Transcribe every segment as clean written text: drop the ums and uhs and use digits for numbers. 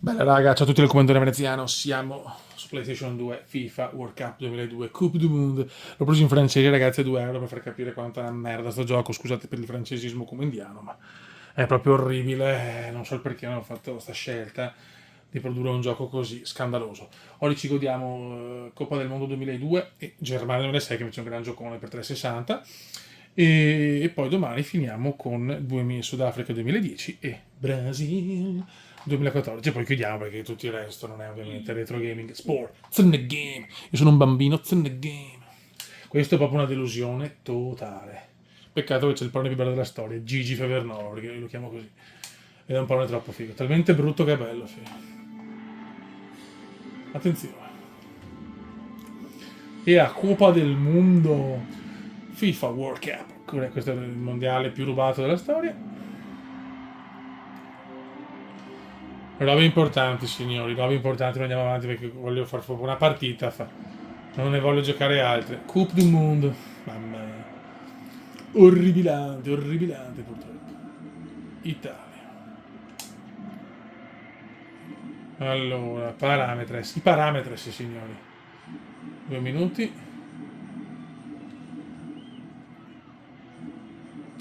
Bella raga, ciao a tutti del comandante veneziano, siamo su PlayStation 2, FIFA, World Cup 2002, Coupe du Monde. L'ho preso in francese ragazzi a 2 euro per far capire quanta è una merda sto gioco, scusate per il francesismo come indiano, ma è proprio orribile, non so il perché hanno fatto questa scelta di produrre un gioco così scandaloso. Oggi ci godiamo Coppa del Mondo 2002 e Germania 2006 che invece è un gran giocone per 360 e poi domani finiamo con Sudafrica 2010 e Brasil 2014, poi chiudiamo perché tutto il resto non è ovviamente retro gaming, sport, it's in the game. Io sono un bambino, it's in the game. Questo è proprio una delusione totale. Peccato che c'è il parone più bello della storia, Gigi Fevernolo, perché io lo chiamo così. Ed è un parone troppo figo, talmente brutto che è bello, figo. Attenzione. E a Coppa del Mondo FIFA World Cup, questo è il mondiale più rubato della storia. Robe importanti, signori, robe importanti, andiamo avanti perché voglio far proprio una partita. Non ne voglio giocare altre. Coupe du Monde. Mamma mia. Orribilante, orribilante purtroppo. Italia. Allora, parametres. I parametres, signori. 2 minuti.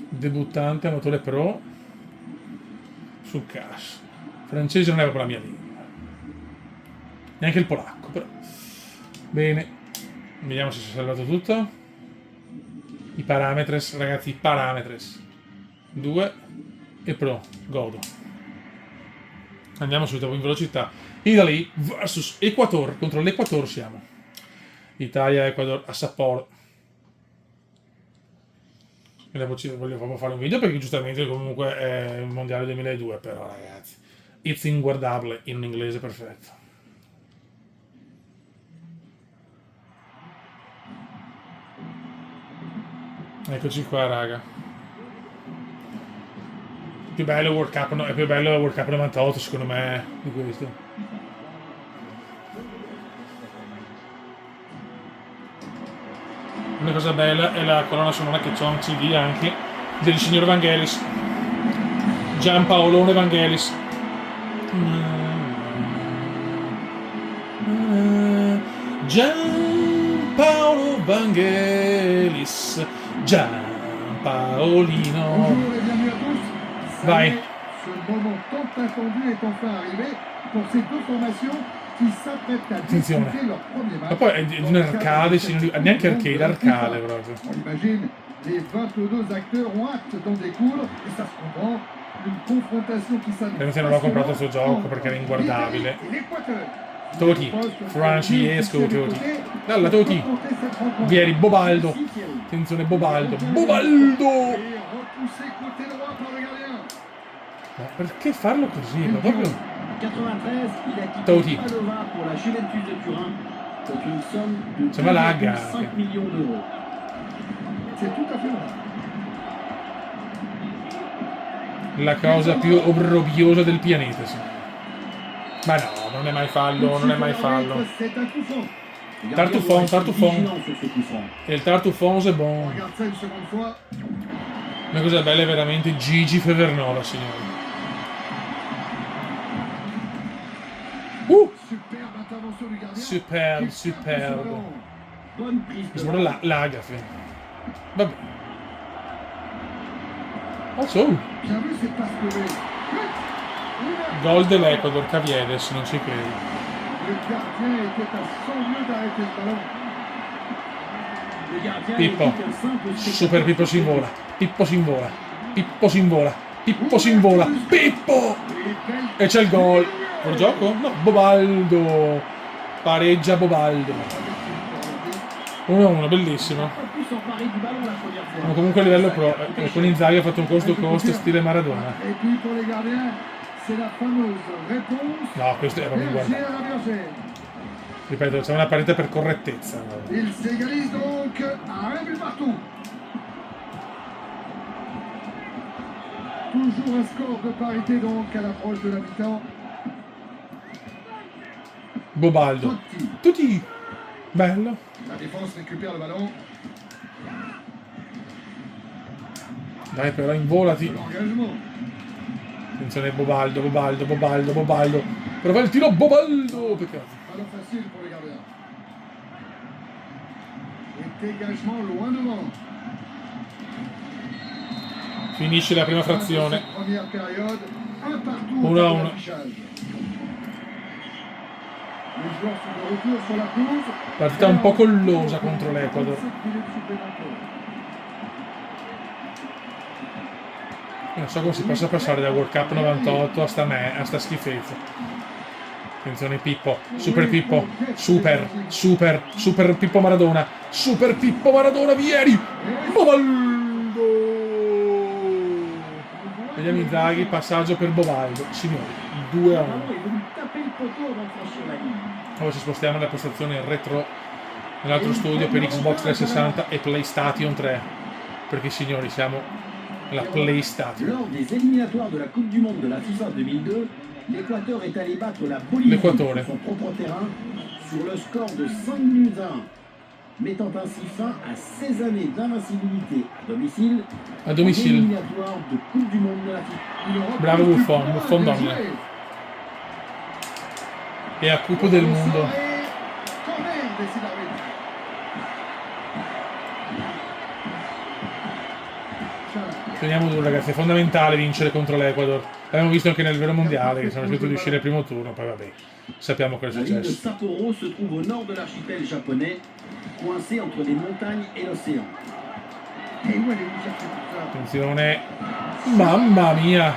Debuttante, motore pro. Sul cash. Francese non è proprio la mia lingua. Neanche il polacco, però. Bene. Vediamo se si è salvato tutto. I parametres, ragazzi, i parametres. 2 e pro. Godo. Andiamo subito in velocità. Italy vs Equator. Contro l'Equator siamo. Italia, Equator, a Sapporo. E dopo voglio proprio fare un video perché giustamente comunque è il mondiale 2002, però ragazzi. It's inguardabile in un inglese perfetto. Eccoci qua, raga. Più bello World Cup, no, è più bello World Cup 98 secondo me di questo. Una cosa bella è la colonna sonora che c'ho un CD anche del signor Vangelis. Giampaolone Vangelis. Giampaolo Vangelis. Giampaolino. Vai. Ce moment tant attendu est enfin arrivé pour ces deux formations qui s'apprêtent à disputer leur premier match. Ma poi è di un arcade, neanche arcade, arcade proprio. On imagine, les 22 acteurs ont hâte d'en découdre et ça se comprend. Une confrontation qui s'annonce. Non l'ho comprato questo gioco perché era inguardabile. Toti, Francesco Toti. Dalla Toti. Vieni, Bobaldo. Attenzione, Bobaldo. Bobaldo! Ma perché farlo così? Ma proprio... 93, il a Toti. quitté Padova pour la Juventus de Turin pour une somme de Sembra lagga. 5 millions d'euros. C'est tout à fait vrai. La cosa più obbrobriosa del pianeta, sì. Ma no, non è mai fallo, non è mai fallo. C'est un coup franc. Tartufon, Tartufon. Vigilant sur ce coup franc. E il Tartufon è buono. Regarde ça une seconde fois. Una cosa bella è veramente Gigi Fevernola, signori. Superbe intervention du gardien. Superb, superb. Bonne prise de Sembra l'agafe. Vabbè. Oh, so. Bien vu cette passe levée. Gol dell'Ecuador, Caviedes, non ci credi. Le gardien était à 100 lieues d'arrêter le ballon. Le gardien Pippo. évite un simple Super Pippo si invola. Pippo si invola. Pippo si invola. Pippo si invola. Pippo! E c'è il gol. Fuori gioco? No, Bobaldo. Pareggia Bobaldo. 1-1, bellissimo. pas pu s'emparer du ballon la première fois. Ma comunque a livello pro. Con Inzaghi ha fatto un cost to cost stile Maradona. Et puis pour les gardiens, c'est la fameuse réponse. No, questo è proprio Berger inguardabile. à la Berger. Ripeto, c'è una parità per correttezza. Il s'égalise donc à un but partout. Toujours un score de parité donc à l'approche de la mi-temps. Bobaldo. Tutti. Bello. La défense récupère le ballon. Dai però involati. L'engagement. Attenzione Bobaldo, Bobaldo, Bobaldo, Bobaldo. Prova il tiro, Bobaldo! Peccato. Pas facile pour les gardiens. Et dégagement loin devant. Finisce la prima frazione. Première période, un partout. 1-1. Les joueurs sont de retour sur la pelouse. Partita un po' collosa contro l'Ecuador. 7 minutes supplémentaires. Non so come si possa passare da World Cup 98 a sta schifezza. Attenzione Pippo, super Pippo, super Pippo Maradona, super Pippo Maradona, Vieri, Bovaldo! Vediamo Inzaghi, passaggio per Bovaldo, signori, 2-1. Ora ci spostiamo nella postazione retro nell'altro studio per Xbox 360 e PlayStation 3, perché signori siamo nella PlayStation. Lors des éliminatoires de la Coupe du Monde de la FIFA 2002, l'Équateur est allé battre la Bolivie sur son propre terrain sur le score de 5-1, mettant ainsi fin à 16 années d'invincibilité à domicile. Éliminatoire de Coupe du Monde de la FIFA. Bravo Buffon domina. E a Coppa del Mondo. Teniamo duro ragazzi, è fondamentale vincere contro l'Ecuador. L'abbiamo visto anche nel vero mondiale, che siamo riusciti ad uscire al primo turno, poi vabbè, sappiamo cosa è La ville de successo. Sapporo se trouve au nord de l'archipel japonais, coincé entre les montagnes et l'océan. Attenzione, mamma mia!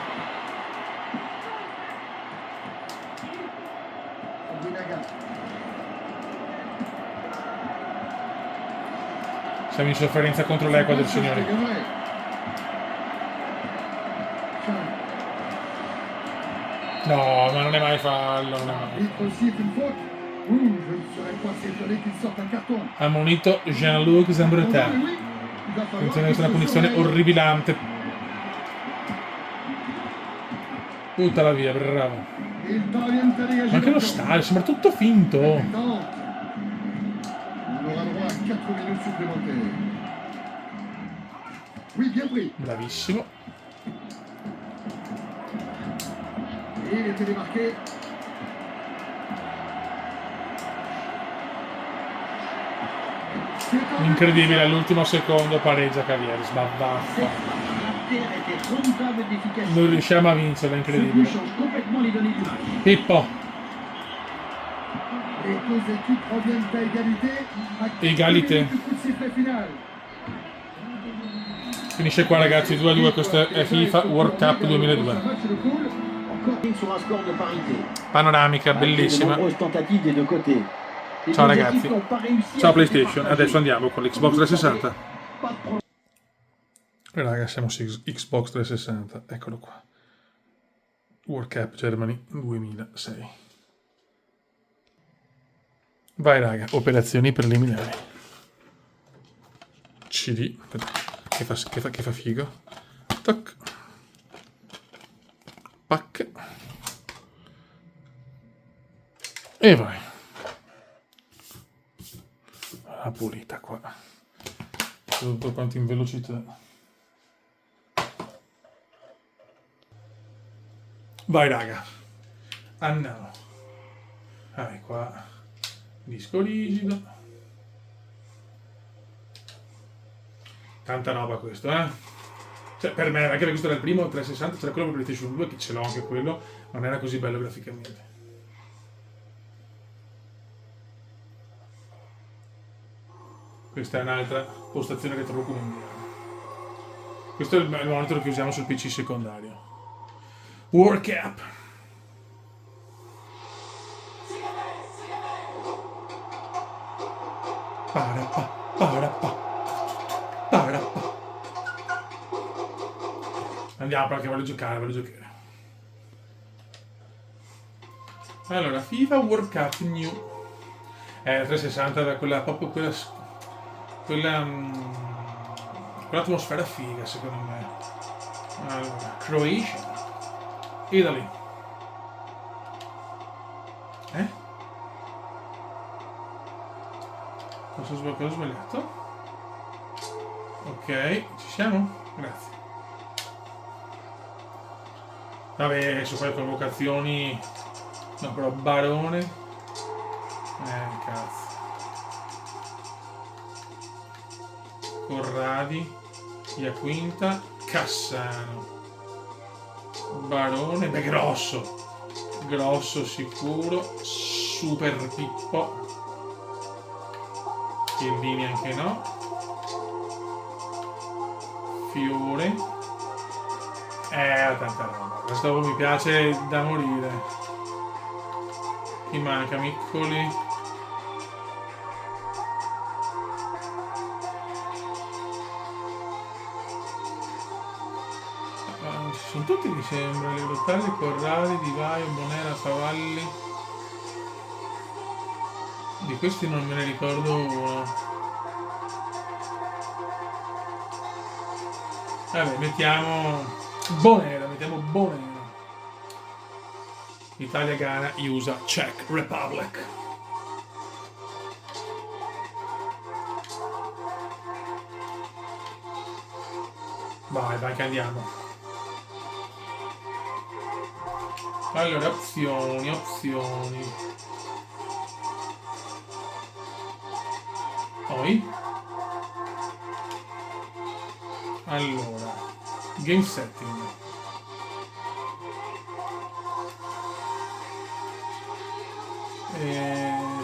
Siamo in sofferenza contro l'Ecuador, signori. No, ma non è mai fallo, non è mai. Ammonito Jean-Luc Zambrotta. Attenzione, questa è una punizione orribilante. Tutta la via, bravo. Ma anche lo stadio, sembra tutto finto. Bravissimo. Incredibile, all'ultimo secondo pareggia Cavieres, ma vaffa. Non riusciamo a vincerla, incredibile. Pippo. Egalité. Finisce qua ragazzi, 2-2, questo è FIFA World Cup 2002. Panoramica bellissima. Ciao ragazzi, ciao PlayStation, adesso andiamo con l'Xbox 360. Raga, siamo su Xbox 360, eccolo qua. World Cup Germany 2006. Vai raga, operazioni preliminari. CD, che fa figo. Toc. Pack. E vai. La pulita qua. Tutto quanto in velocità. Vai raga. Andiamo. Vai qua. Disco rigido. Tanta roba questo, eh? Cioè, per me, anche perché questo era il primo 360, c'era quello per PlayStation 2, che ce l'ho anche quello, non era così bello graficamente. Questa è un'altra postazione retrocomandare. Questo è il monitor che usiamo sul PC secondario. World Cup. Parappa. Andiamo perché voglio giocare. Allora, FIFA World Cup New. 360 era quell'atmosfera figa secondo me. Allora, Croatia, Italy. Cosa ho sbagliato? Ok, ci siamo? Grazie. Vabbè, su quelle convocazioni No, però Barone. Cazzo. Corradi. Iaquinta. Cassano. Barone. Beh, grosso. Grosso sicuro. Super Pippo. Chiellini anche no. Fiore. Tanta roba. Questo mi piace da morire. Chi manca? Miccoli. Sono tutti mi sembra. Le Rottaglie, Corrali, Di Vaio, Bonera, Favalli. Di questi non me ne ricordo uno. Vabbè, mettiamo Bonera, Italia, Ghana, USA, Czech Republic. Vai che andiamo. Allora, opzioni. Poi. Allora, game setting.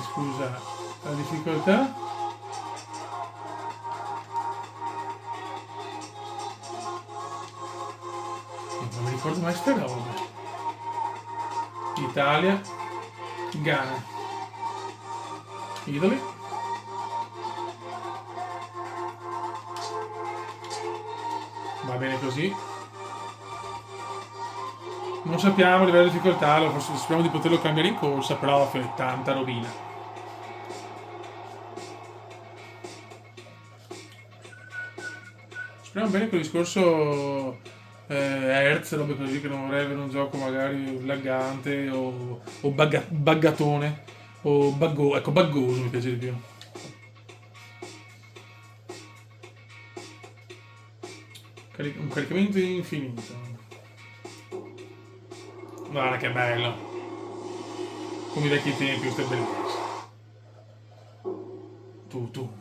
Scusa, la difficoltà? Non mi ricordo mai ste robe. Italia, Ghana, Italy. Va bene così. Non sappiamo a livello di difficoltà, speriamo di poterlo cambiare in corsa, però è tanta robina. Speriamo bene quel discorso Hertz, robe così, che non vorrei avere un gioco magari laggante o buggatone o buggoso mi piace di più. Un caricamento infinito. Guarda che bello. Come i vecchi tempi, questo è bellissimo. Tu.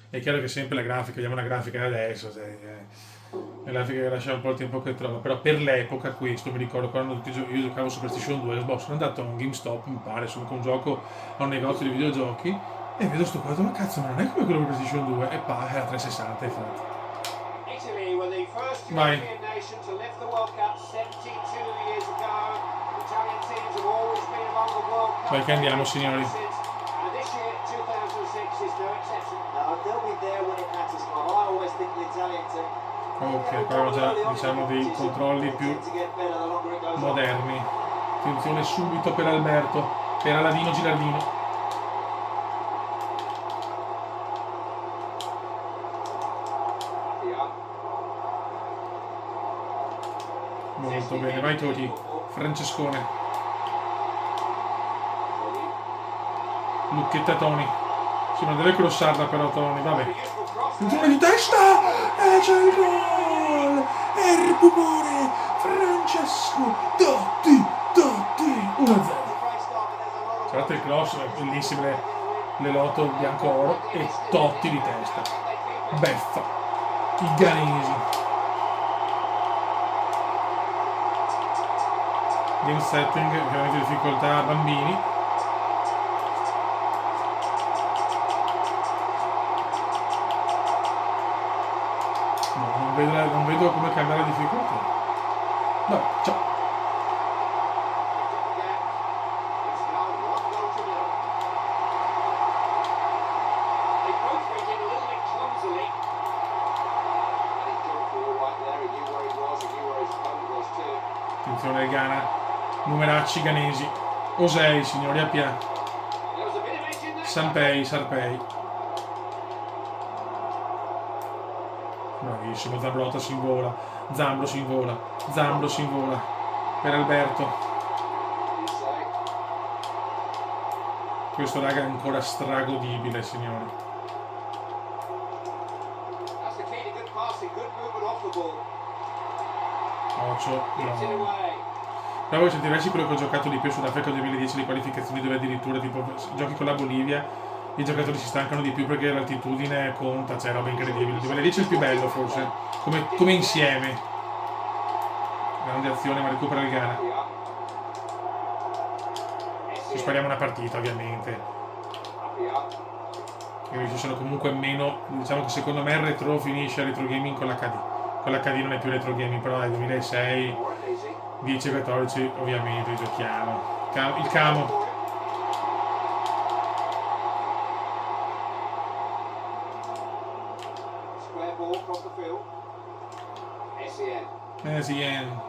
È chiaro che sempre la grafica, vediamo una grafica adesso, la grafica che lascia un po' il tempo che trova, però per l'epoca questo, mi ricordo quando io giocavo su PlayStation 2, sono andato a un GameStop, mi pare, sono con un gioco a un negozio di videogiochi e vedo sto quadro, ma cazzo, ma non è come quello di PlayStation 2, e era 360 infatti. Vai. Vai che andiamo, signori. Ok, però già diciamo dei controlli più moderni. Attenzione subito per Alberto, per Aladino Gilardino. Molto bene, vai Toti, Francescone. Lucchetta Toni. Sì, non deve crossarla però Toni, vabbè. Attenzione di testa! E c'è il gol! E il pupone! Francesco Totti! 1-0. Guardate il cross, bellissime le lotto bianco-oro e Totti di testa. Beffa. I ghanesi. Game setting, veramente difficoltà bambini. No, non vedo come cambiare la difficoltà. Vabbè, ciao. Attenzione Ghana. Numeracci ghanesi. Osei, signori, a Pia. Sarpei. Bravissimo, Zambrotta si invola. Zambro si invola. Per Alberto. Questo raga è ancora stragodibile, signori. Occhio, no. Però voi sentiresti quello che ho giocato di più Sudafrica 2010, le qualificazioni dove addirittura tipo giochi con la Bolivia, i giocatori si stancano di più perché l'altitudine conta, cioè roba incredibile. Il 2010 è il più bello forse, come insieme. Grande azione ma recupera il Ghana. Ci spariamo una partita ovviamente. E ci sono comunque meno, diciamo che secondo me il retro finisce a retro gaming con l'HD. Con l'HD non è più retro gaming, però dai 2006, 10 e 14 ovviamente giochiamo. Il camo. Essien.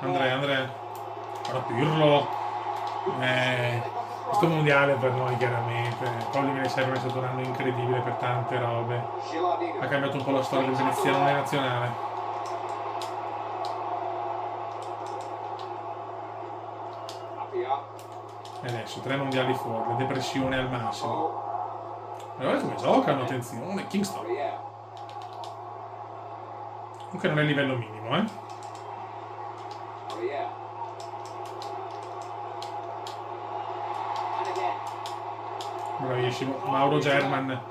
Andrea. Ora Pirlo. Questo mondiale per noi chiaramente. Poi il 2006 è stato un anno incredibile per tante robe. Ha cambiato un po' la storia del veneziano nazionale. E adesso 3 mondiali fuori, la depressione al massimo. Guarda come giocano, attenzione, Kingston. Comunque non è il livello minimo, Bravissimo, Mauro German,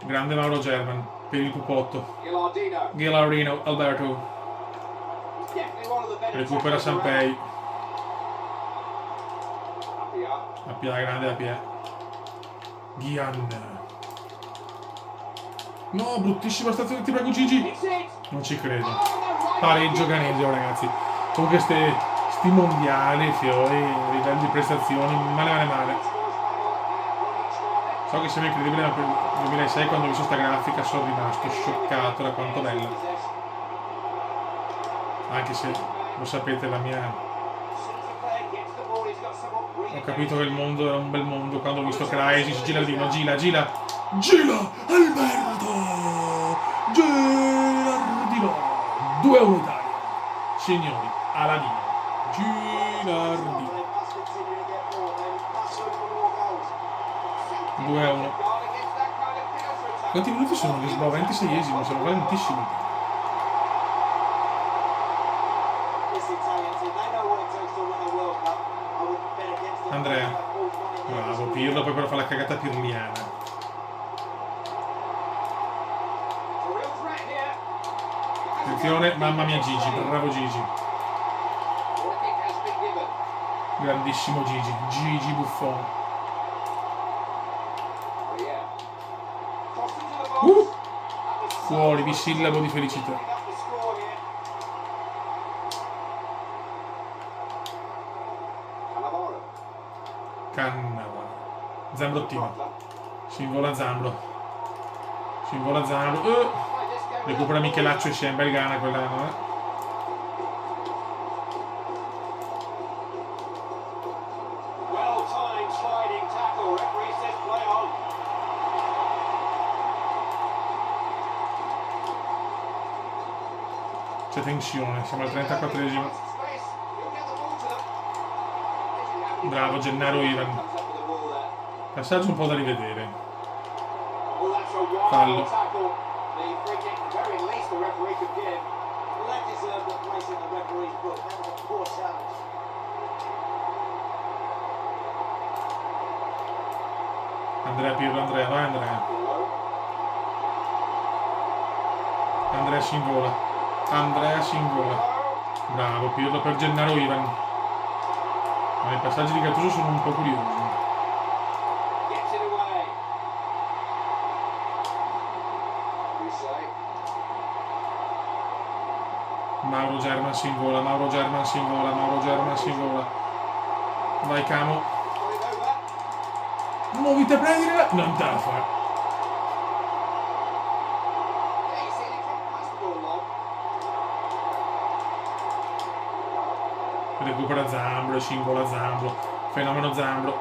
grande Mauro German, per il pupotto. Gilardino, Alberto. Recupera Sampei. Appia, grande Appia. Ghian. No, bruttissima stazione, ti prego Gigi. Non ci credo. Pareggio Ganesio, ragazzi. Comunque sti mondiali, fiori, a livello di prestazioni, male. So che sembra incredibile, ma per il 2006 quando ho visto sta grafica sono rimasto scioccato da quanto bella. Anche se, lo sapete, la mia... Ho capito che il mondo era un bel mondo quando ho visto Crysis, Gilardino, Gila, Alberto! Gilardino! 2-1 Italia. Signori, Aladino. Gilardino. 2-1. Quanti minuti sono? Lisboa, 26esimo, siamo lentissimi. Andrea. Bravo, Pirlo, poi però fa la cagata pirliana. Attenzione, mamma mia Gigi, bravo Gigi. Grandissimo Gigi Buffon. Fuori, bisillabo di felicità. Cannava. Zambrottino. Si invola Zambro. Recupera Michelaccio e Sciemba il Ghana quell'anno, C'è tensione, siamo al 34esimo. Bravo Gennaro Ivan. Passaggio un po' da rivedere. Fallo. Andrea Pirlo, Andrea, vai Andrea. Andrea si invola. Bravo Pirlo per Gennaro Ivan. Ma i passaggi di Gattuso sono un po' curiosi. Mauro German si invola. Vai Camo. Muoviti a prendere. Non te la fa. Recupera Zambro, singola Zambro, fenomeno Zambro.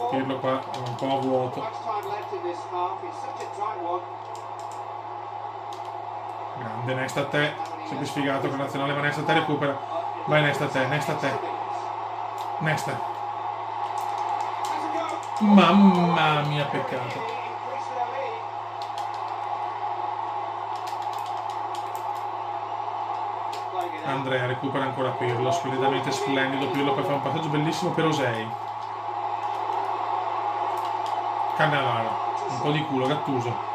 Pirlo qua è un po' a vuoto. Grande Nesta a te, sempre sfigato con la nazionale, ma Nesta a te recupera. Vai Nesta a te. Nesta. Mamma mia, peccato. Andrea recupera ancora Pirlo, splendidamente splendido. Pirlo poi fa un passaggio bellissimo per Osei. Cannavaro, un po' di culo, Gattuso.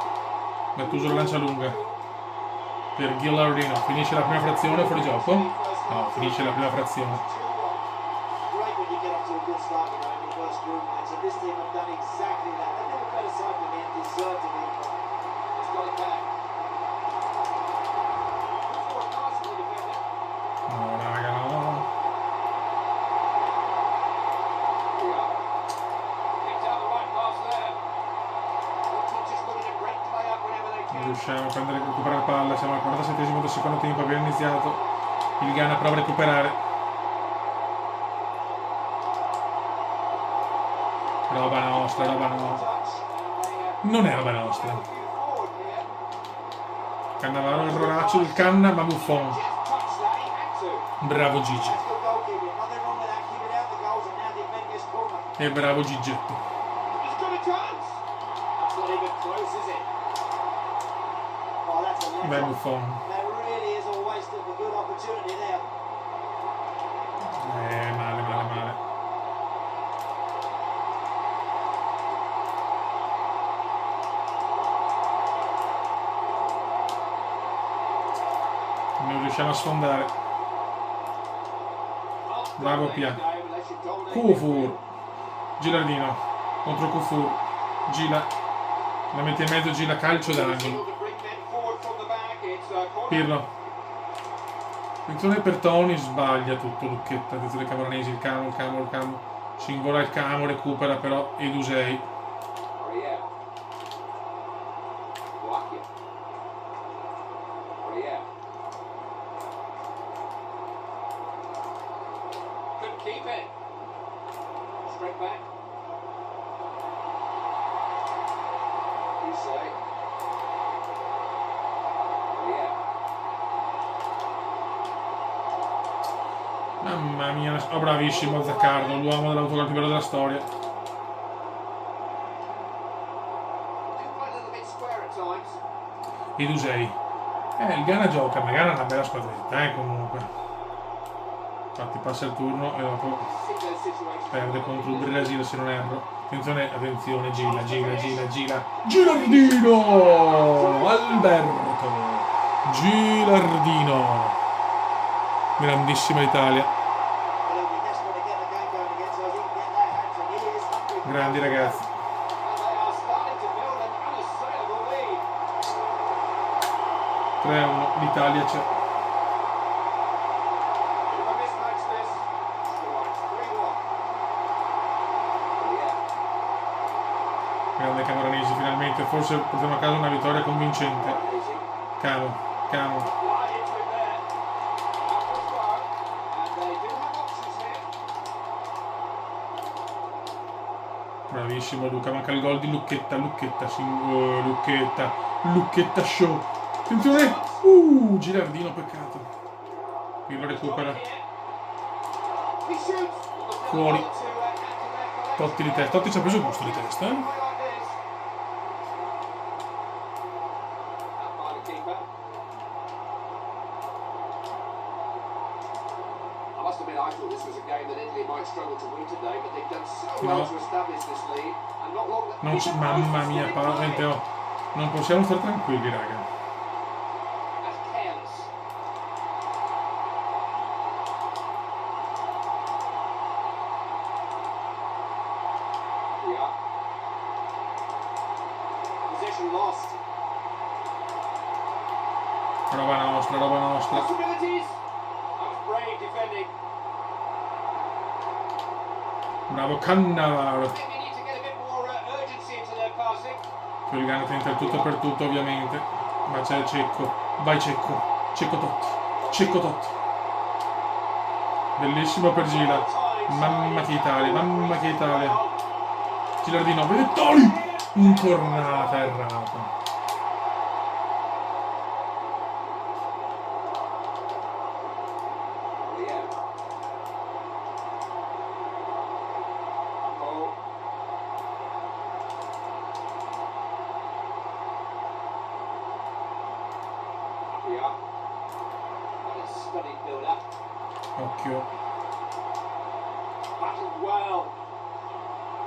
Gattuso la lancia lunga per Gilardino. Finisce la prima frazione, fuori gioco? No, finisce la prima frazione. No, raga, no. Non riusciamo a prendere, recuperare palla, siamo al 47esimo del secondo tempo, abbiamo iniziato. Il Ghana prova a recuperare. Roba nostra, roba nostra. Non è roba nostra. Cannavaro, erroraccio del Canna, ma Buffon. Bravo Gigi. E bravo Gigetto. Beh, Buffon. Male, male, male. Non riusciamo a sfondare. Bravo Pia. Kufur. Gilardino. Contro Kufur. Gira. La mette in mezzo, gira calcio d'angolo. Pirlo. Attenzione per Toni, sbaglia tutto Lucchetta. Attenzione ai camoranesi, il Camo. Singola il Camo, recupera però Edusei. Mamma mia, oh, bravissimo Zaccardo, l'uomo dell'autogol più bello della storia. Edusei. Il Ghana gioca, ma Ghana è una bella squadretta, comunque. Infatti passa il turno e dopo perde contro il Brasile se non erro. Attenzione, attenzione, gira. Gilardino! Alberto! Gilardino! Grandissima Italia. Grandi ragazzi. L'Italia c'è. Grande Camoranesi finalmente, forse portiamo a casa una vittoria convincente. Camo. Bravissimo Luca, manca il gol di Lucchetta show. Attenzione! Gilardino, peccato. Qui lo recupera. Fuori. Totti di testa. Totti ci ha preso gusto di testa, No. Mamma mia, non possiamo stare tranquilli, raga. Roba nostra. Bravo Cannavaro. Il Ghana tenta il tutto per tutto, ovviamente. Ma c'è Cecco. Vai Cecco. Cecco Totti. Bellissimo per Gila. Mamma che Italia. Gilardino, Venettoli! Incornata, errata. Occhio.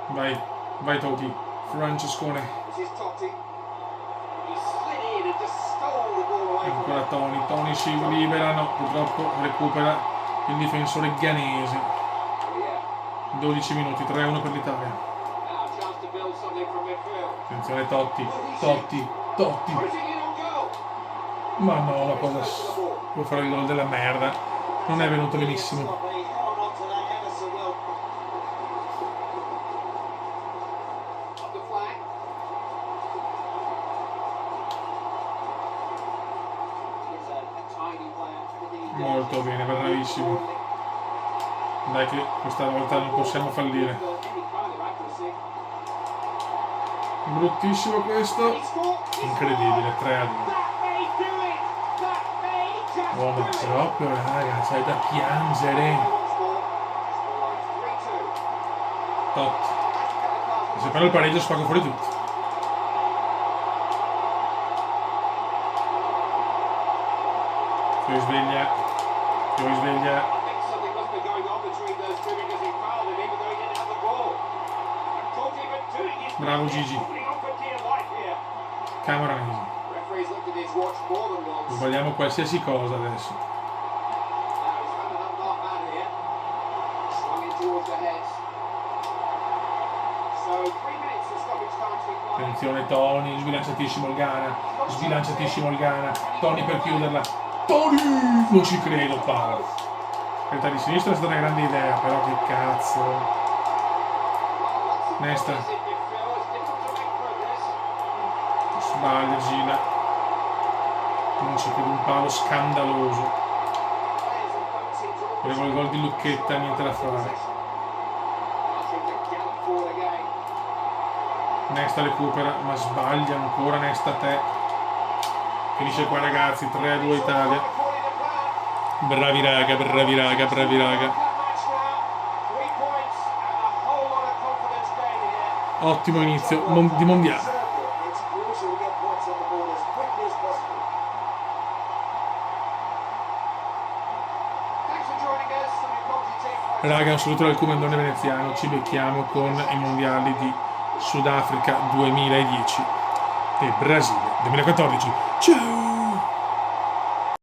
Vai, vai Totti. Francescone. Ancora Toni. Toni si libera, no, purtroppo recupera il difensore ghanese. 12 minuti, 3-1 per l'Italia. Attenzione Totti. Totti. Totti. Ma no, ma cosa... Può fare il gol della merda. Non è venuto benissimo. Molto bene, bravissimo. Dai che questa volta non possiamo fallire. Bruttissimo questo. Incredibile, 3-2. Oh ma proprio raga, c'è da piangere. Tot. Se però il pareggio spago fuori tutto. Poi sveglia. Poi sveglia. Bravo Gigi. Cameron. Sbagliamo qualsiasi cosa adesso. Attenzione Toni, sbilanciatissimo il Ghana. Sbilanciatissimo il Ghana. Toni per chiuderla. Toni! Non ci credo, Paolo. Quella di sinistra è stata una grande idea, però che cazzo. Nesta. Sbaglia, gira. Non c'è più un palo scandaloso. Volevo il gol di Lucchetta, niente da fare. Nesta recupera, ma sbaglia ancora Nesta te. Finisce qua ragazzi, 3-2 Italia. Bravi raga, bravi raga, bravi raga. Ottimo inizio di mondiale. Raga, un saluto dal Comandone veneziano, ci becchiamo con i mondiali di Sudafrica 2010 e Brasile 2014. Ciao!